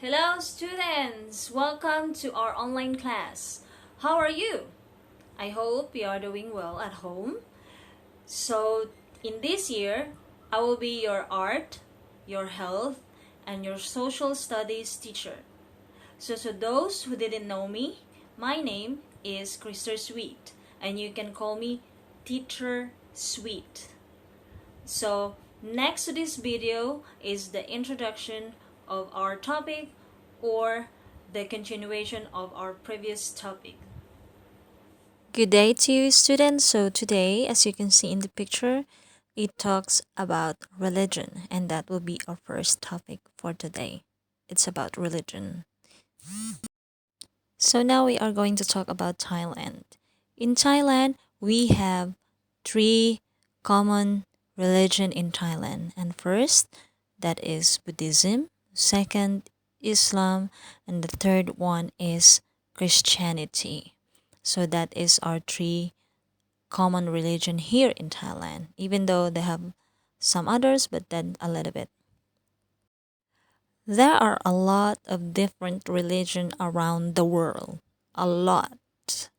Hello students! Welcome to our online class. How are you? I hope you are doing well at home. So in this year, I will be your art, your health, and your social studies teacher. So those who didn't know me, my name is Crystal Sweet, and you can call me Teacher Sweet. So next to this video is the introduction of our topic or the continuation of our previous topic. Good day to you, students. So today, as you can see in the picture, it talks about religion, and that will be our first topic for today. It's about religion. So now we are going to talk about Thailand. In Thailand, we have three common religion in Thailand. And first, that is Buddhism. Second, Islam. And the third one is Christianity. So that is our three common religion here in Thailand, even though they have some others, but then a little bit. There are a lot of different religion around the world, a lot.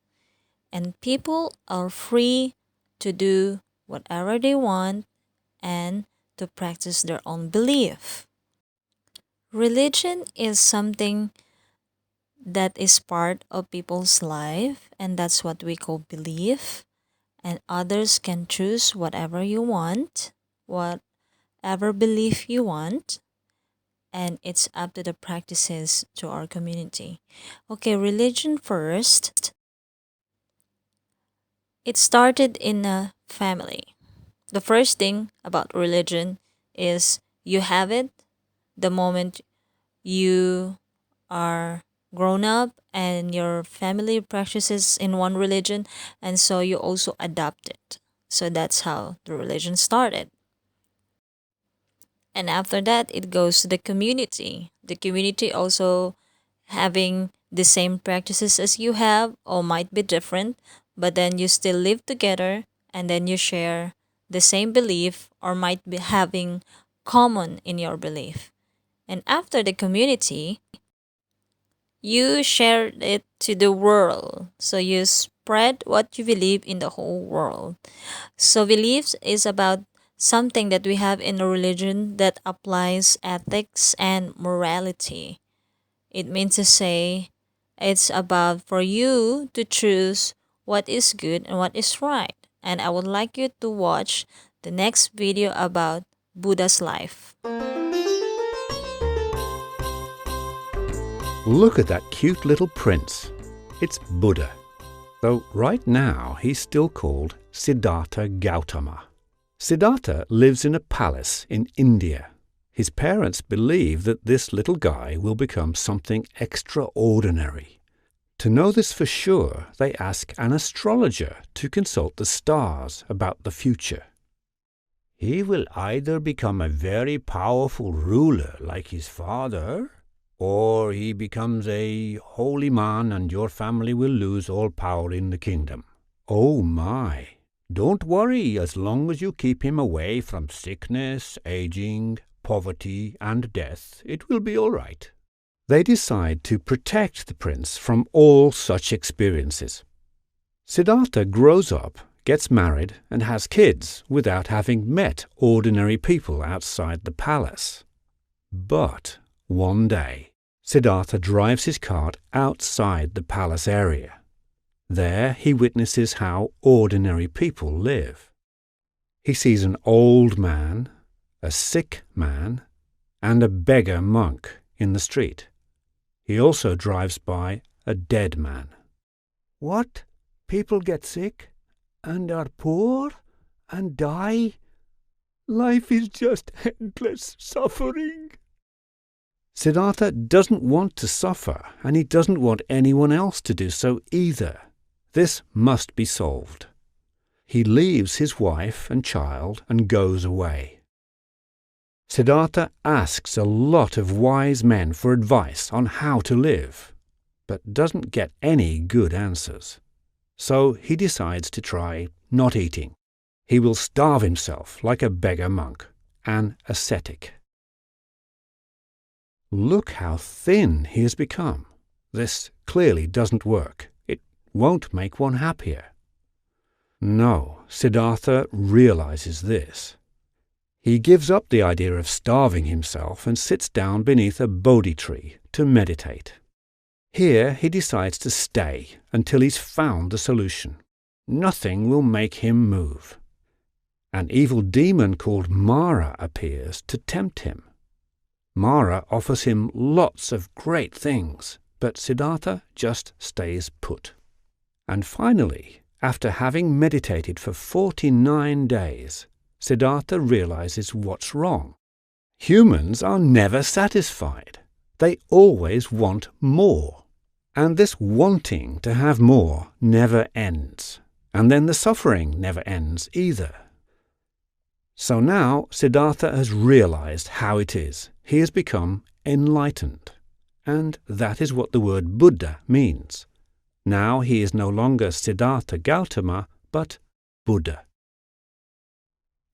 And people are free to do whatever they want and to practice their own belief. Religion is something that is part of people's life, and that's what we call belief. And others can choose whatever you want, whatever belief you want, and it's up to the practices to our community. Okay, religion first. It started in a family. The first thing about religion is you have it the moment you are grown up and your family practices in one religion, and so you also adopt it. So that's how the religion started. And after that, it goes to the community. The community also having the same practices as you have, or might be different, but then you still live together and then you share the same belief or might be having common in your belief. And after the community, you share it to the world. So you spread what you believe in the whole world. So beliefs is about something that we have in a religion that applies ethics and morality. It means to say it's about for you to choose what is good and what is right. And I would like you to watch the next video about Buddha's life. Look at that cute little prince. It's Buddha. Though right now he's still called Siddhartha Gautama. Siddhartha lives in a palace in India. His parents believe that this little guy will become something extraordinary. To know this for sure, they ask an astrologer to consult the stars about the future. He will either become a very powerful ruler like his father, or he becomes a holy man and your family will lose all power in the kingdom. Oh my! Don't worry as long as you keep him away from sickness, aging, poverty and death, it will be all right. They decide to protect the prince from all such experiences. Siddhartha grows up, gets married and has kids without having met ordinary people outside the palace. But one day, Siddhartha drives his cart outside the palace area. There he witnesses how ordinary people live. He sees an old man, a sick man, and a beggar monk in the street. He also drives by a dead man. What? People get sick and are poor and die? Life is just endless suffering. Siddhartha doesn't want to suffer, and he doesn't want anyone else to do so either. This must be solved. He leaves his wife and child and goes away. Siddhartha asks a lot of wise men for advice on how to live, but doesn't get any good answers. So he decides to try not eating. He will starve himself like a beggar monk, an ascetic. Look how thin he has become. This clearly doesn't work. It won't make one happier. No, Siddhartha realizes this. He gives up the idea of starving himself and sits down beneath a Bodhi tree to meditate. Here he decides to stay until he's found the solution. Nothing will make him move. An evil demon called Mara appears to tempt him. Mara offers him lots of great things, but Siddhartha just stays put. And finally, after having meditated for 49 days, Siddhartha realizes what's wrong. Humans are never satisfied. They always want more. And this wanting to have more never ends. And then the suffering never ends either. So now Siddhartha has realized how it is. He has become enlightened. And that is what the word Buddha means. Now he is no longer Siddhartha Gautama, but Buddha.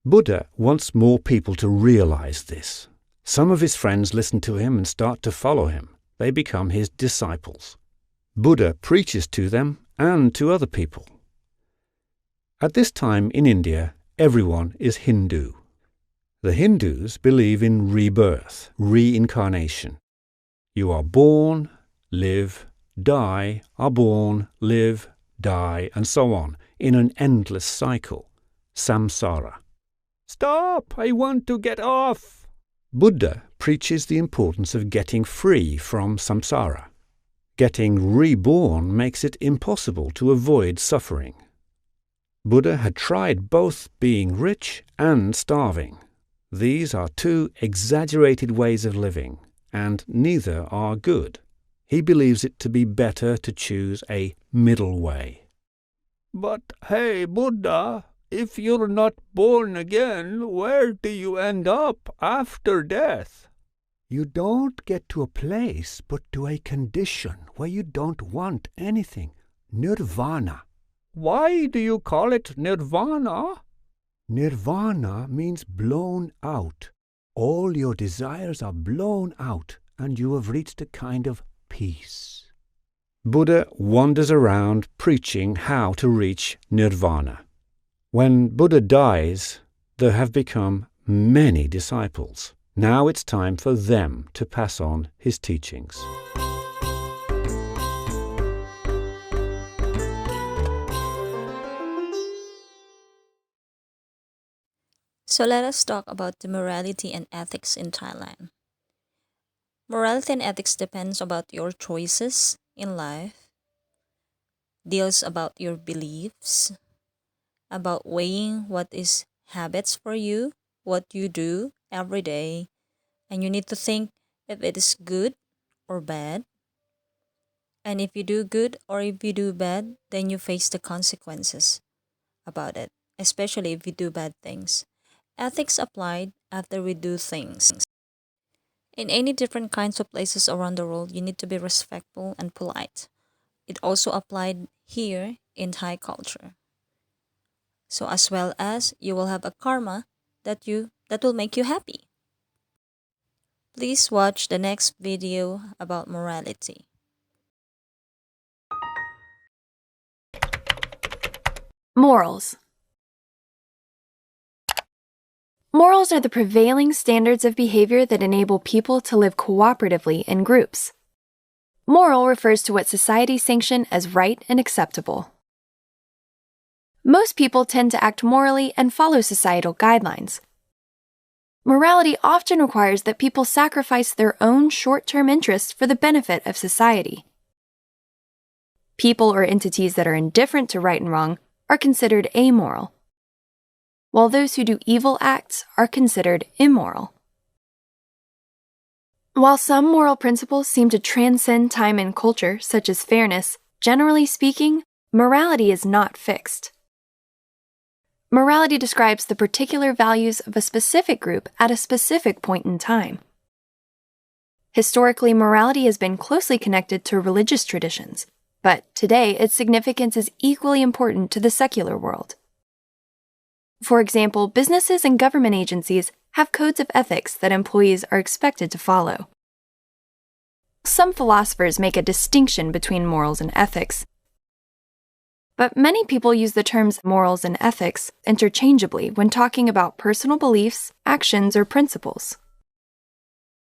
Buddha wants more people to realize this. Some of his friends listen to him and start to follow him. They become his disciples. Buddha preaches to them and to other people. At this time in India, everyone is Hindu. The Hindus believe in rebirth, reincarnation. You are born, live, die, are born, live, die, and so on, in an endless cycle, samsara. Stop! I want to get off! Buddha preaches the importance of getting free from samsara. Getting reborn makes it impossible to avoid suffering. Buddha had tried both being rich and starving. These are two exaggerated ways of living, and neither are good. He believes it to be better to choose a middle way. But hey, Buddha, if you're not born again, where do you end up after death? You don't get to a place, but to a condition where you don't want anything. Nirvana. Why do you call it nirvana? Nirvana means blown out. All your desires are blown out, and you have reached a kind of peace. Buddha wanders around preaching how to reach nirvana. When Buddha dies, there have become many disciples. Now it's time for them to pass on his teachings. So let us talk about the morality and ethics in Thailand. Morality and ethics depends about your choices in life, deals about your beliefs, about weighing what is habits for you, what you do every day, and you need to think if it is good or bad. And if you do good or if you do bad, then you face the consequences about it, especially if you do bad things. Ethics applied after we do things. In any different kinds of places around the world, you need to be respectful and polite. It also applied here in Thai culture. So as well as you will have a karma that will make you happy. Please watch the next video about morality. Morals. Morals are the prevailing standards of behavior that enable people to live cooperatively in groups. Moral refers to what society sanctions as right and acceptable. Most people tend to act morally and follow societal guidelines. Morality often requires that people sacrifice their own short-term interests for the benefit of society. People or entities that are indifferent to right and wrong are considered amoral, while those who do evil acts are considered immoral. While some moral principles seem to transcend time and culture, such as fairness, generally speaking, morality is not fixed. Morality describes the particular values of a specific group at a specific point in time. Historically, morality has been closely connected to religious traditions, but today its significance is equally important to the secular world. For example, businesses and government agencies have codes of ethics that employees are expected to follow. Some philosophers make a distinction between morals and ethics, but many people use the terms morals and ethics interchangeably when talking about personal beliefs, actions, or principles.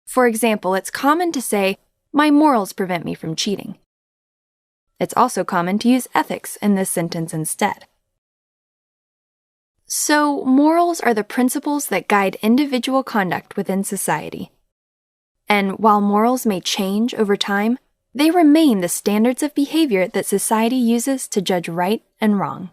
For example, it's common to say, "My morals prevent me from cheating." It's also common to use ethics in this sentence instead. So, morals are the principles that guide individual conduct within society. And while morals may change over time, they remain the standards of behavior that society uses to judge right and wrong.